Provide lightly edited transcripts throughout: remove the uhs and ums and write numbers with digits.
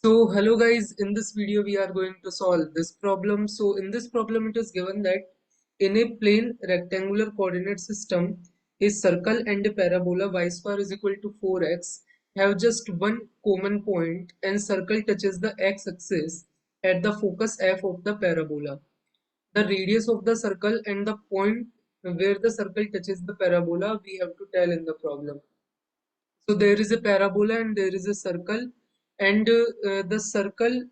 So hello guys, in this video we are going to solve this problem. So in this problem it is given that in a plane rectangular coordinate system, a circle and a parabola y square is equal to 4x have just one common point and circle touches the x-axis at the focus f of the parabola. The radius of the circle and the point where the circle touches the parabola we have to tell in the problem. So there is a parabola and there is a circle, and the circle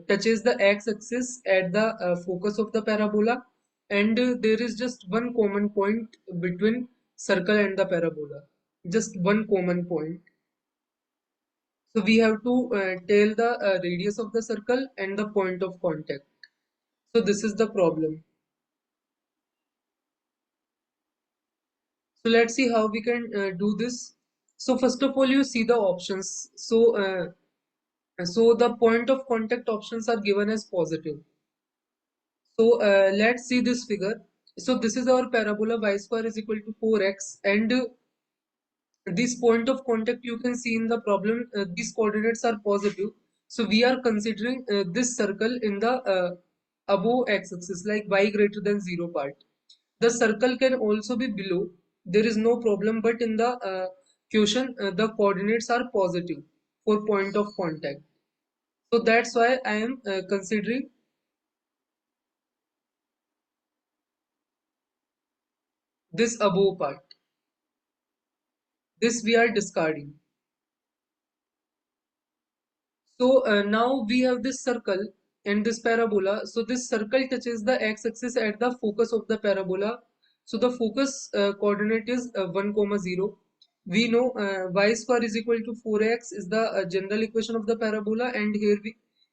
touches the x-axis at the focus of the parabola, and there is just one common point between circle and the parabola. Just one common point. So we have to tell the radius of the circle and the point of contact. So this is the problem. So let's see how we can do this. So first of all, you see the options. So the point of contact options are given as positive. So let's see this figure. So this is our parabola y square is equal to 4x, and this point of contact you can see in the problem, these coordinates are positive. So we are considering this circle in the above x-axis, like y greater than 0 part. The circle can also be below, there is no problem, but in the question the coordinates are positive for point of contact. So that's why I am considering this above part. This we are discarding. So now we have this circle and this parabola. So this circle touches the x-axis at the focus of the parabola. So the focus coordinate is 1 comma 0. We know y square is equal to 4x is the general equation of the parabola, and here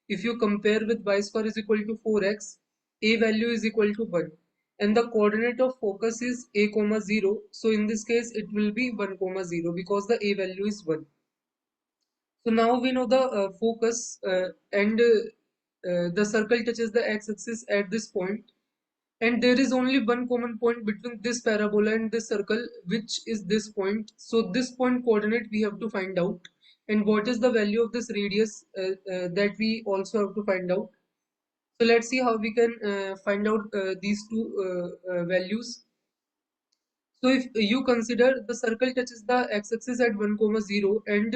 if you compare with y square is equal to 4x, a value is equal to 1, and the coordinate of focus is a comma 0. So in this case it will be 1 comma 0 because the a value is 1. So now we know the focus, and the circle touches the x-axis at this point, and there is only one common point between this parabola and this circle, which is this point. So this point coordinate we have to find out, and what is the value of this radius that we also have to find out. So let's see how we can find out these two values. So if you consider the circle touches the x-axis at 1 comma 0, and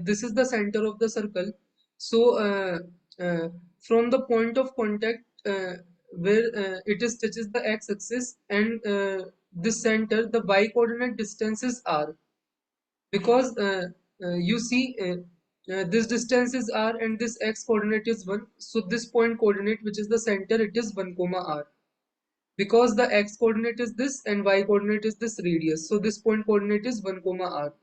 this is the center of the circle. So uh, from the point of contact where it is touches the x-axis and this center, the y coordinate distances are, because you see this distance is r and this x coordinate is 1. So this point coordinate, which is the center, it is 1 comma r, because the x coordinate is this and y coordinate is this radius. So this point coordinate is 1 comma r.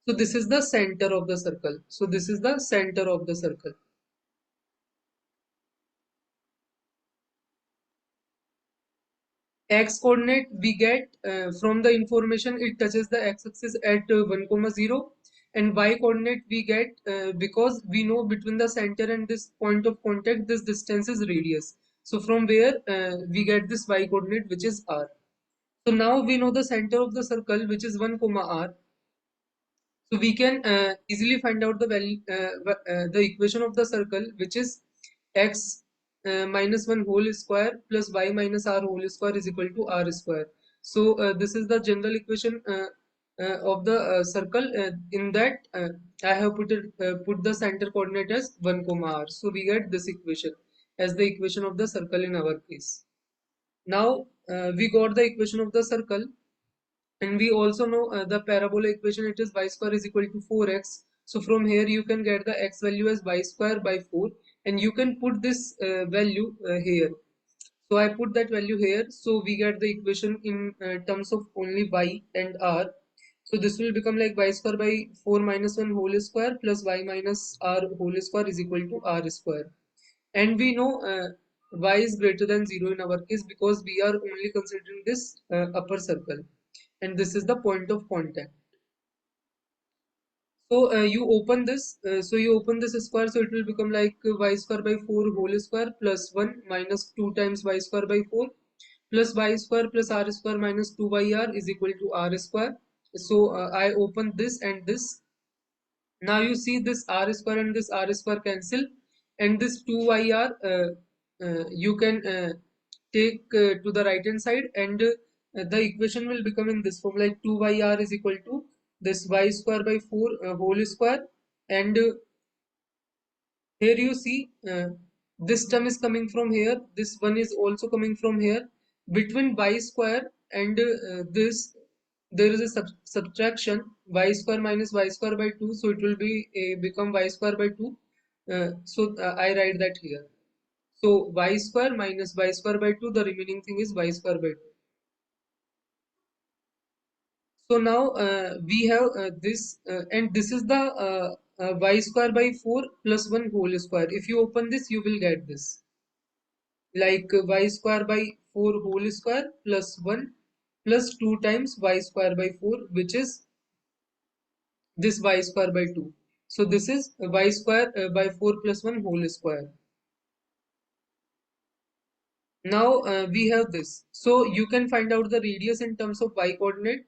So this is the center of the circle. So this is the center of the circle. X coordinate we get from the information it touches the x-axis at 1 comma 0, and y coordinate we get because we know between the center and this point of contact this distance is radius. So from where we get this y coordinate, which is r. So now we know the center of the circle, which is 1 comma r. So we can easily find out the value, the equation of the circle, which is x minus 1 whole square plus y minus r whole square is equal to r square. So this is the general equation of the circle. In that I have put the center coordinate as 1 comma r. So we get this equation as the equation of the circle in our case. Now we got the equation of the circle, and we also know the parabola equation, it is y square is equal to 4x. So from here you can get the x value as y square by 4, and you can put this value here. So I put that value here. So we get the equation in terms of only y and r. So this will become like y square by 4 minus 1 whole square plus y minus r whole square is equal to r square. And we know y is greater than 0 in our case because we are only considering this upper circle, and this is the point of contact. So you open this square, so it will become like y square by 4 whole square plus 1 minus 2 times y square by 4 plus y square plus r square minus 2yr is equal to r square. So I open this and this. Now you see this r square and this r square cancel, and this 2yr you can take to the right hand side, and the equation will become in this form, like 2yr is equal to this y square by 4 whole square, and here you see this term is coming from here, this one is also coming from here. Between y square and this there is a subtraction, y square minus y square by 2, so it will be become y square by 2. I write that here. So y square minus y square by 2, the remaining thing is y square by 2. So now we have this and this is the y square by 4 plus 1 whole square. If you open this, you will get this, like y square by 4 whole square plus 1 plus 2 times y square by 4, which is this y square by 2. So this is y square by 4 plus 1 whole square. Now we have this. So you can find out the radius in terms of y coordinate.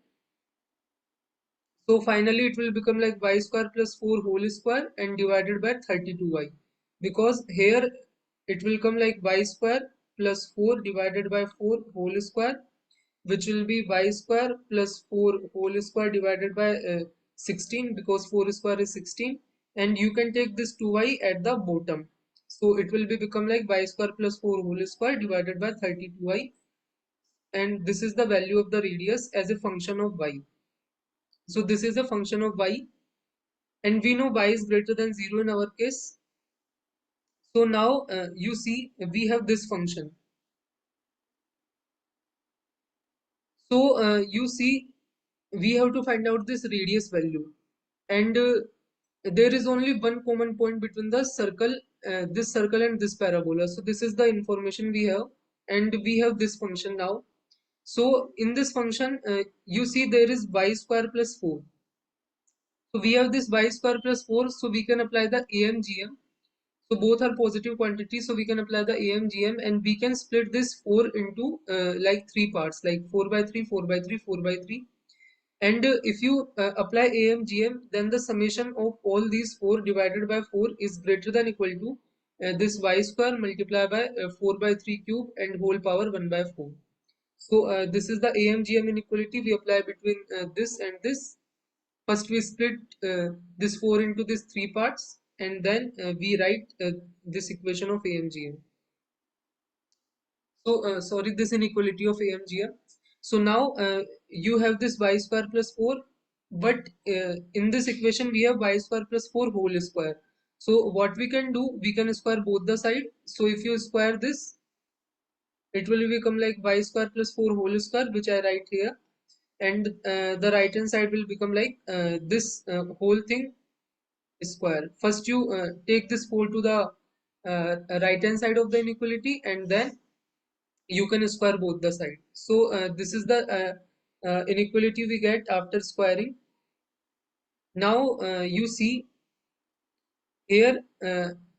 So finally it will become like y square plus 4 whole square and divided by 32y. Because here it will come like y square plus 4 divided by 4 whole square, which will be y square plus 4 whole square divided by 16, because 4 square is 16, and you can take this 2y at the bottom. So it will be become like y square plus 4 whole square divided by 32y, and this is the value of the radius as a function of y. So this is a function of y, and we know y is greater than 0 in our case. So now you see we have this function. So you see we have to find out this radius value, and there is only one common point between the circle, this circle and this parabola. So this is the information we have, and we have this function now. So in this function you see there is y square plus 4. So we have this y square plus 4, so we can apply the AMGM. So both are positive quantities, so we can apply the AMGM, and we can split this 4 into like 3 parts, like 4 by 3, 4 by 3, 4 by 3. And if you apply AMGM, then the summation of all these 4 divided by 4 is greater than equal to this y square multiplied by 4 by 3 cube and whole power 1 by 4. So this is the AMGM inequality we apply between this and this. First we split this 4 into these 3 parts, and then we write this equation of AMGM. So sorry, this inequality of AMGM. So now you have this y square plus 4, but in this equation we have y square plus 4 whole square. So what we can do, we can square both the side. So if you square this, it will become like y square plus 4 whole square, which I write here, and the right hand side will become like this whole thing square. First you take this 4 to the right hand side of the inequality, and then you can square both the sides. So this is the inequality we get after squaring. Now you see here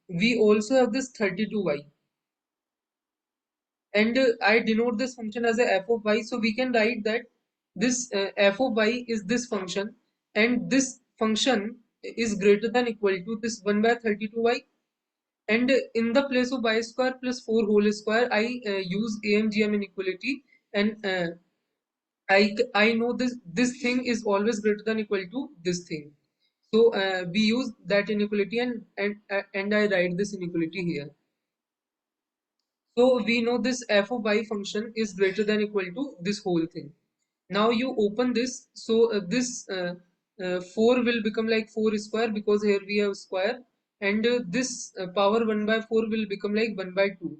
we also have this 32y, and I denote this function as a f of y. So we can write that this f of y is this function, and this function is greater than equal to this 1 by 32y. And in the place of y square plus 4 whole square, I use AMGM inequality, and I know this thing is always greater than equal to this thing. So we use that inequality, and I write this inequality here. So we know this f of y function is greater than equal to this whole thing. Now you open this, so this 4 will become like 4 square, because here we have square, and this power 1 by 4 will become like 1 by 2.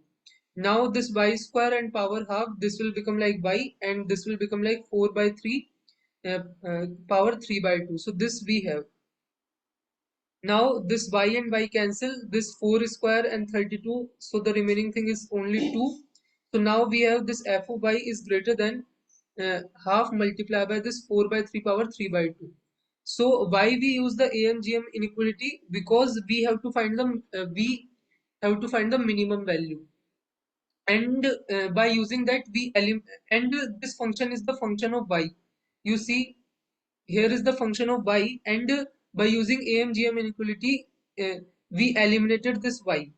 Now this y square and power half, this will become like y, and this will become like 4 by 3 power 3 by 2. So this we have. Now this y and y cancel, this 4 square and 32, so the remaining thing is only 2. So now we have this f of y is greater than half multiplied by this 4 by 3 power 3 by 2. So why we use the AMGM inequality? Because we have to find the minimum value, and by using that we and this function is the function of y. You see here is the function of y, and by using AMGM inequality, we eliminated this y.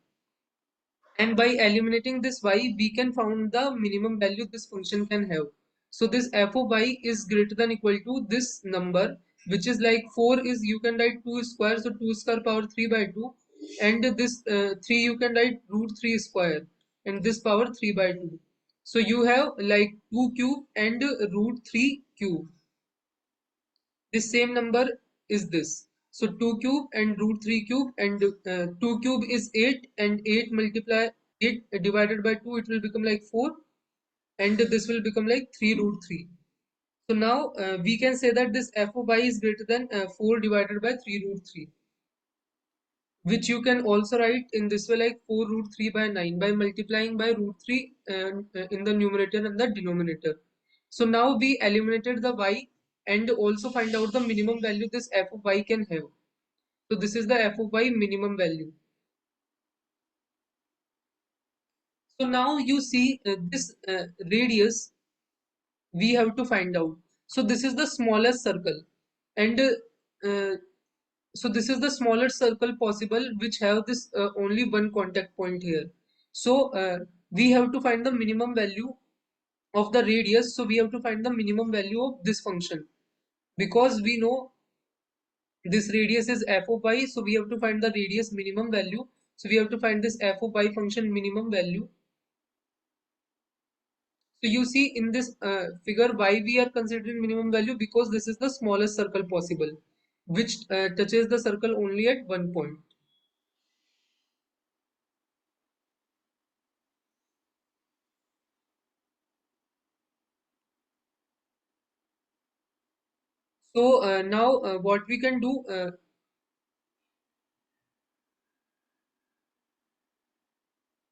And by eliminating this y, we can find the minimum value this function can have. So this f of y is greater than equal to this number, which is like 4 is you can write 2 square, so 2 square power 3 by 2. And this 3 you can write root 3 square, and this power 3 by 2. So you have like 2 cube and root 3 cube. This same number is this. So 2 cube and root 3 cube, and 2 cube is 8, and 8 multiply 8 divided by 2, it will become like 4, and this will become like 3 root 3. So now we can say that this f of y is greater than 4 divided by 3 root 3, which you can also write in this way like 4 root 3 by 9 by multiplying by root 3 in the numerator and the denominator. So now we eliminated the y and also find out the minimum value this f of y can have. So this is the f of y minimum value. So now you see this radius we have to find out. So this is the smallest circle, and so this is the smallest circle possible which have this only one contact point here. So we have to find the minimum value of the radius. So we have to find the minimum value of this function, because we know this radius is f of y, so we have to find the radius minimum value. So we have to find this f of y function minimum value. So you see in this figure why we are considering minimum value, because this is the smallest circle possible, which touches the circle only at one point. So now what we can do,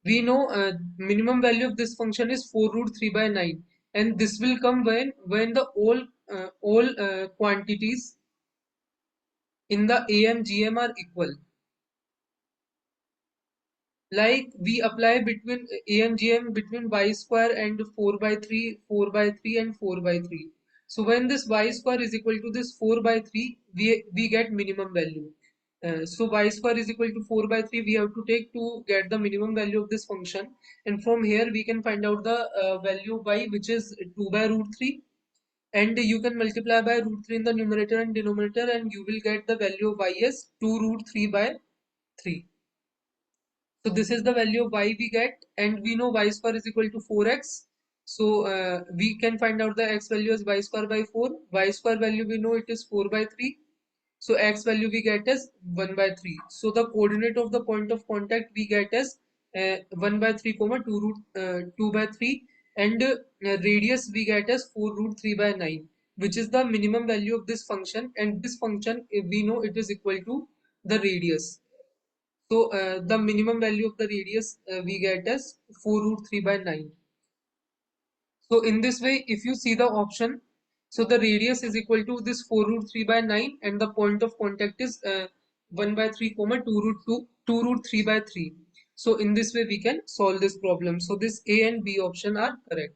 we know minimum value of this function is 4 root 3 by 9, and this will come when the all quantities in the AMGM are equal. Like we apply between AMGM between y square and 4 by 3, 4 by 3 and 4 by 3. So when this y square is equal to this 4 by 3, we get minimum value. So y square is equal to 4 by 3 we have to take to get the minimum value of this function, and from here we can find out the value of y, which is 2 by root 3, and you can multiply by root 3 in the numerator and denominator, and you will get the value of y as 2 root 3 by 3. So this is the value of y we get, and we know y square is equal to 4x. So we can find out the x value as y square by 4. Y square value we know it is 4 by 3. So x value we get as 1 by 3. So the coordinate of the point of contact we get as 1 by 3 comma 2 root 2 by 3, and radius we get as 4 root 3 by 9, which is the minimum value of this function, and this function we know it is equal to the radius. So the minimum value of the radius we get as 4 root 3 by 9. So in this way, if you see the option, so the radius is equal to this 4 root 3 by 9, and the point of contact is 1 by 3 comma 2 root 2 root 3 by 3. So in this way we can solve this problem. So this A and B option are correct.